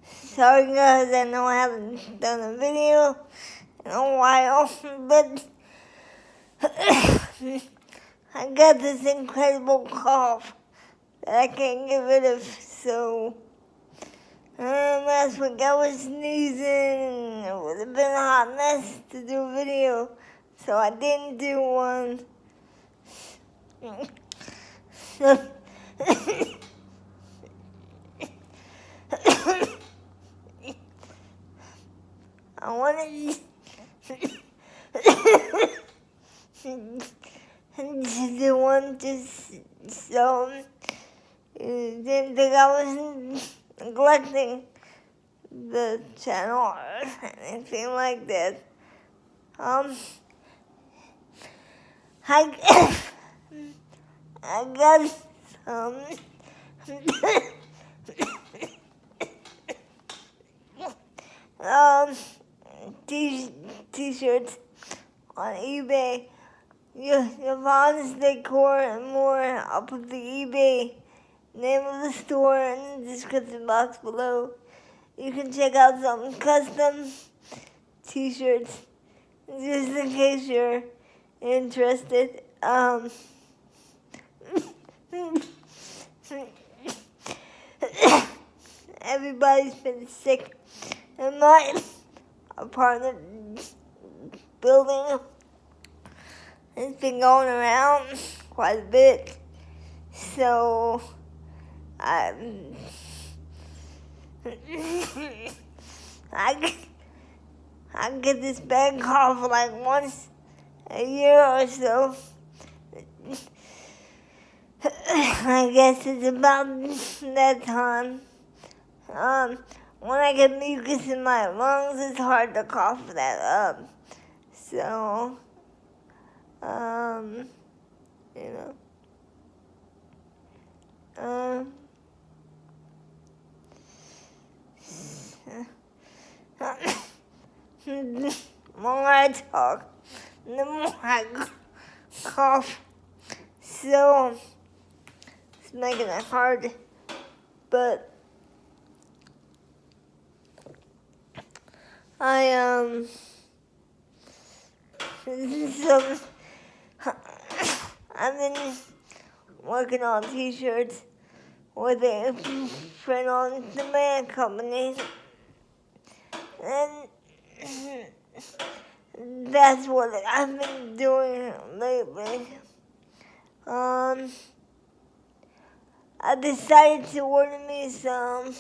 Sorry guys, I know I haven't done a video in a while, but I got this incredible cough that I can't get rid of, so last week I was sneezing and it would have been a hot mess to do a video, so I didn't do one. So I wanted to do one just so you didn't think I was neglecting the channel or anything like that. I got some t-shirts on eBay. Yvonne's Decor and more. I'll put the eBay name of the store in the description box below. You can check out some custom t-shirts just in case you're interested. Everybody's been sick in my apartment building. It's been going around quite a bit, so I get this bad cough like once a year or so. I guess it's about that time. When I get mucus in my lungs, it's hard to cough that up. So, you know. The more I talk, the more I cough. So, it's making it hard. But, so I've been working on t-shirts with a print on demand company, and that's what I've been doing lately. I decided to order me some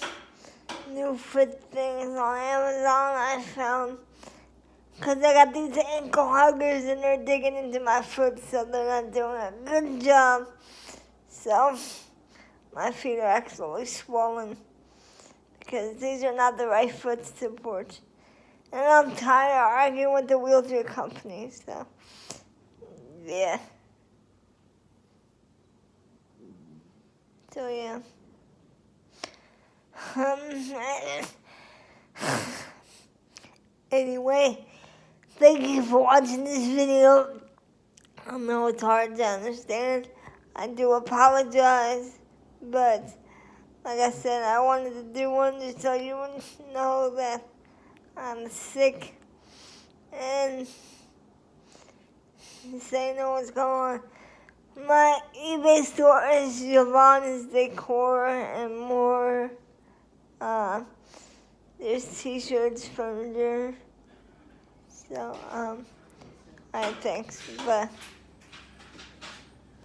new foot things on Amazon. I found, because I got these ankle huggers and they're digging into my foot, so they're not doing a good job. So my feet are actually swollen because these are not the right foot support. And I'm tired of arguing with the wheelchair company, so yeah. So yeah. Anyway, thank you for watching this video. I know it's hard to understand. I do apologize, but like I said, I wanted to do one just so you would know that I'm sick and say know what's going on. My eBay store is Yvonne's Decor and more. There's t-shirts, furniture. So, alright, thanks. Bye.